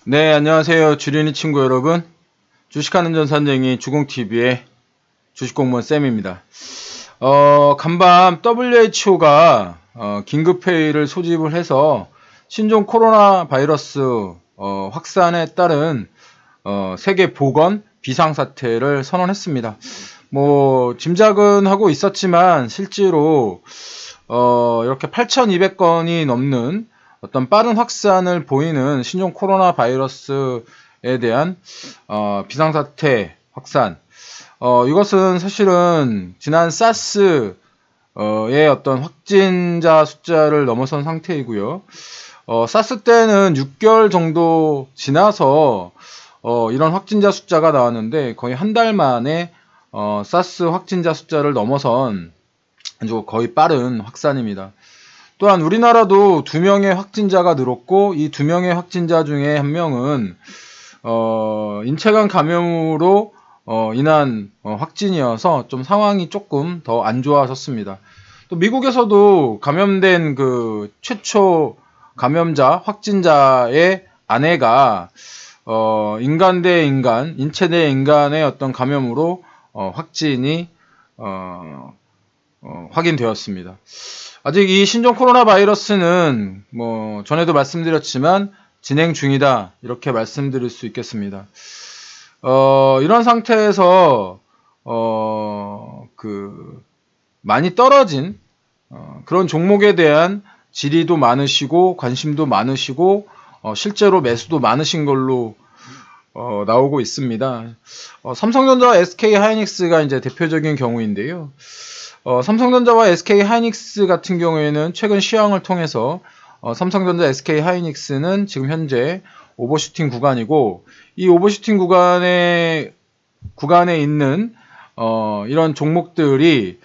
네, 안녕하세요. 주린이 친구 여러분. 주식하는 전산쟁이 주공TV의 주식공무원 쌤입니다. 간밤 WHO가 긴급회의를 소집을 해서 신종 코로나 바이러스 확산에 따른 세계 보건 비상사태를 선언했습니다. 짐작은 하고 있었지만 실제로 이렇게 8,200건이 넘는 어떤 빠른 확산을 보이는 신종 코로나 바이러스에 대한 비상사태 확산. 이것은 사실은 지난 사스의 어떤 확진자 숫자를 넘어선 상태이고요. 사스 때는 6개월 정도 지나서 이런 확진자 숫자가 나왔는데 거의 한 달 만에 사스 확진자 숫자를 넘어선 아주 거의 빠른 확산입니다. 또한 우리나라도 2명의 확진자가 늘었고 이 2명의 확진자 중에 1명은 인체관 감염으로 인한 확진이어서 좀 상황이 조금 더 안 좋아졌습니다. 또 미국에서도 감염된 그 최초 감염자 확진자의 아내가 인간 대 인간, 인체 대 인간의 어떤 감염으로 확진이 확인되었습니다. 아직 이 신종 코로나 바이러스는 전에도 말씀드렸지만 진행 중이다 이렇게 말씀드릴 수 있겠습니다. 이런 상태에서 많이 떨어진 그런 종목에 대한 질의도 많으시고 관심도 많으시고 실제로 매수도 많으신 걸로 나오고 있습니다. 삼성전자와 SK하이닉스가 이제 대표적인 경우인데요. 삼성전자와 SK하이닉스 같은 경우에는 최근 시황을 통해서 삼성전자, SK하이닉스는 지금 현재 오버슈팅 구간이고 이 오버슈팅 구간에 있는 이런 종목들이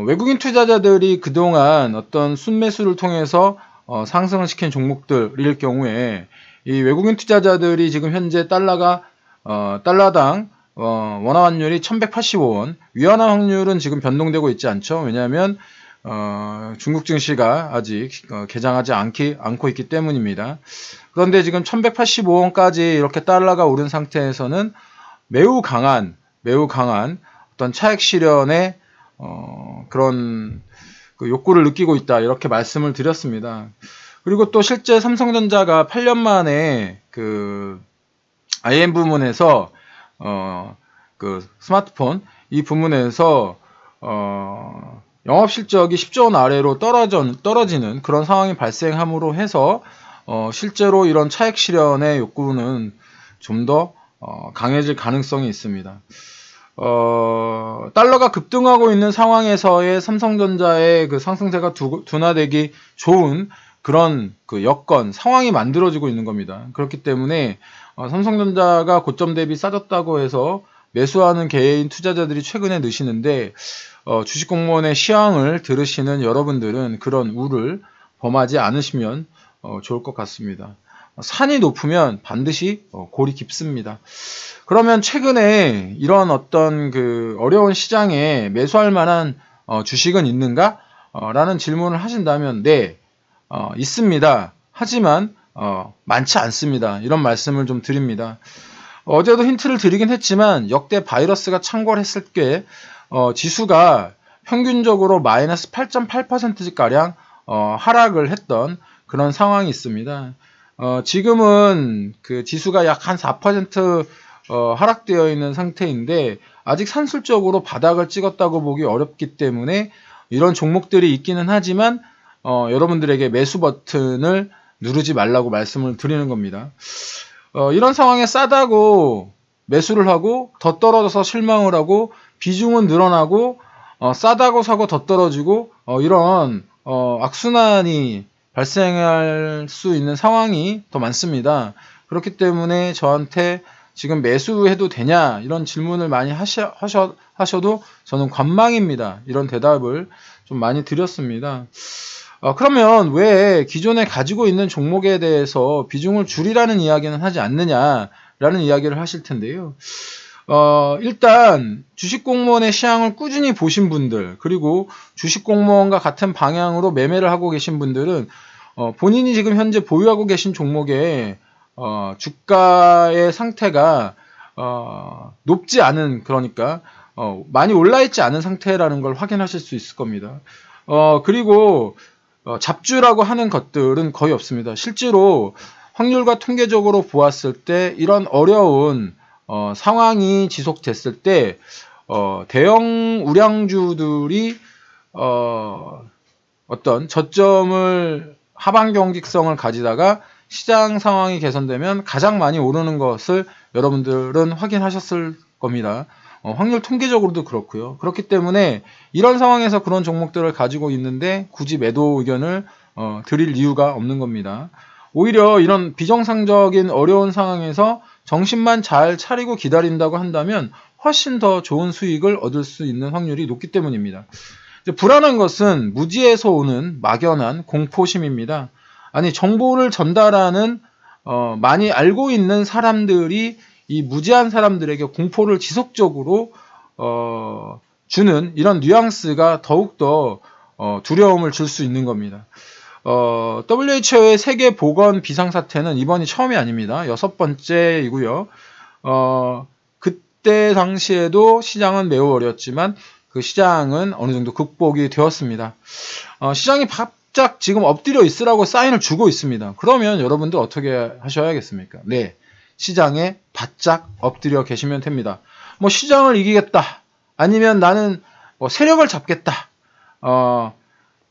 외국인 투자자들이 그동안 어떤 순매수를 통해서 상승을 시킨 종목들일 경우에 이 외국인 투자자들이 지금 현재 달러당 원화 환율이 1185원, 위안화 확률은 지금 변동되고 있지 않죠. 왜냐하면 중국 증시가 아직 개장하지 않고 있기 때문입니다. 그런데 지금 1185원까지 이렇게 달러가 오른 상태에서는 매우 강한 어떤 차익 실현의 그런 욕구를 느끼고 있다 이렇게 말씀을 드렸습니다. 그리고 또 실제 삼성전자가 8년 만에 IM 부문에서 스마트폰 이 부문에서 영업 실적이 10조 원 아래로 떨어지는 그런 상황이 발생함으로 해서 실제로 이런 차익 실현의 욕구는 좀 더 강해질 가능성이 있습니다. 달러가 급등하고 있는 상황에서의 삼성전자의 그 상승세가 둔화되기 좋은 그런 여건, 상황이 만들어지고 있는 겁니다. 그렇기 때문에 삼성전자가 고점 대비 싸졌다고 해서 매수하는 개인 투자자들이 최근에 느시는데 주식공무원의 시황을 들으시는 여러분들은 그런 우를 범하지 않으시면 좋을 것 같습니다. 산이 높으면 반드시 골이 깊습니다. 그러면 최근에 이런 어떤 어려운 시장에 매수할 만한 주식은 있는가? 라는 질문을 하신다면 네, 있습니다. 하지만 많지 않습니다. 이런 말씀을 좀 드립니다. 어제도 힌트를 드리긴 했지만 역대 바이러스가 창궐했을 때 지수가 평균적으로 마이너스 8.8%가량 하락을 했던 그런 상황이 있습니다. 지금은 그 지수가 약 한 4% 하락되어 있는 상태인데 아직 산술적으로 바닥을 찍었다고 보기 어렵기 때문에 이런 종목들이 있기는 하지만 여러분들에게 매수 버튼을 누르지 말라고 말씀을 드리는 겁니다. 이런 상황에 싸다고 매수를 하고 더 떨어져서 실망을 하고 비중은 늘어나고 싸다고 사고 더 떨어지고 이런 악순환이 발생할 수 있는 상황이 더 많습니다. 그렇기 때문에 저한테 지금 매수해도 되냐 이런 질문을 많이 하셔도 저는 관망입니다. 이런 대답을 좀 많이 드렸습니다. 그러면 왜 기존에 가지고 있는 종목에 대해서 비중을 줄이라는 이야기는 하지 않느냐라는 이야기를 하실 텐데요. 일단 주식공무원의 시향을 꾸준히 보신 분들 그리고 주식공무원과 같은 방향으로 매매를 하고 계신 분들은 본인이 지금 현재 보유하고 계신 종목에 주가의 상태가 높지 않은, 그러니까 많이 올라있지 않은 상태라는 걸 확인하실 수 있을 겁니다. 그리고 잡주라고 하는 것들은 거의 없습니다. 실제로 확률과 통계적으로 보았을 때 이런 어려운 상황이 지속됐을 때 대형 우량주들이 어떤 저점을 하방 경직성을 가지다가 시장 상황이 개선되면 가장 많이 오르는 것을 여러분들은 확인하셨을 겁니다. 확률 통계적으로도 그렇고요. 그렇기 때문에 이런 상황에서 그런 종목들을 가지고 있는데 굳이 매도 의견을 드릴 이유가 없는 겁니다. 오히려 이런 비정상적인 어려운 상황에서 정신만 잘 차리고 기다린다고 한다면 훨씬 더 좋은 수익을 얻을 수 있는 확률이 높기 때문입니다. 불안한 것은 무지에서 오는 막연한 공포심입니다. 아니, 정보를 전달하는 많이 알고 있는 사람들이 이 무지한 사람들에게 공포를 지속적으로 주는 이런 뉘앙스가 더욱더 두려움을 줄 수 있는 겁니다. WHO의 세계 보건 비상사태는 이번이 처음이 아닙니다. 6번째이고요. 그때 당시에도 시장은 매우 어려웠지만 그 시장은 어느 정도 극복이 되었습니다. 시장이 바짝 지금 엎드려 있으라고 사인을 주고 있습니다. 그러면 여러분들 어떻게 하셔야겠습니까? 네, 시장에 바짝 엎드려 계시면 됩니다. 뭐 시장을 이기겠다, 아니면 나는 뭐 세력을 잡겠다,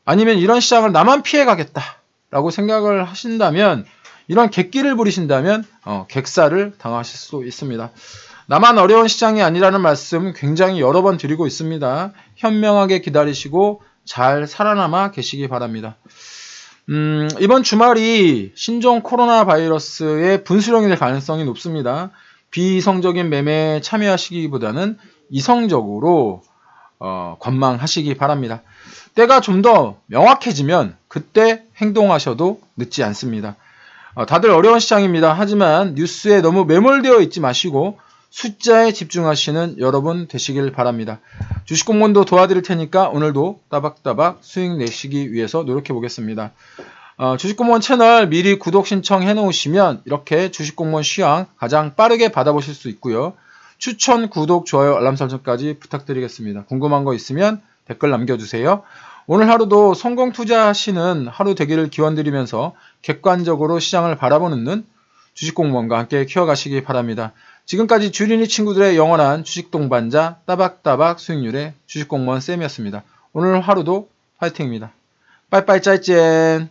아니면 이런 시장을 나만 피해가겠다 라고 생각을 하신다면, 이런 객기를 부리신다면 객사를 당하실 수 있습니다. 나만 어려운 시장이 아니라는 말씀 굉장히 여러 번 드리고 있습니다. 현명하게 기다리시고 잘 살아남아 계시기 바랍니다. 이번 주말이 신종 코로나 바이러스의 분수령이 될 가능성이 높습니다. 비이성적인 매매에 참여하시기보다는 이성적으로 관망하시기 바랍니다. 때가 좀 더 명확해지면 그때 행동하셔도 늦지 않습니다. 다들 어려운 시장입니다. 하지만 뉴스에 너무 매몰되어 있지 마시고 숫자에 집중하시는 여러분 되시길 바랍니다. 주식공무원도 도와드릴 테니까 오늘도 따박따박 수익 내시기 위해서 노력해 보겠습니다. 주식공무원 채널 미리 구독 신청해 놓으시면 이렇게 주식공무원 시황 가장 빠르게 받아보실 수 있고요. 추천, 구독, 좋아요, 알람 설정까지 부탁드리겠습니다. 궁금한 거 있으면 댓글 남겨주세요. 오늘 하루도 성공 투자하시는 하루 되기를 기원드리면서 객관적으로 시장을 바라보는 눈, 주식공무원과 함께 키워가시기 바랍니다. 지금까지 주린이 친구들의 영원한 주식 동반자 따박따박 수익률의 주식공무원 쌤이었습니다. 오늘 하루도 화이팅입니다. 빠이빠이 짜이젠.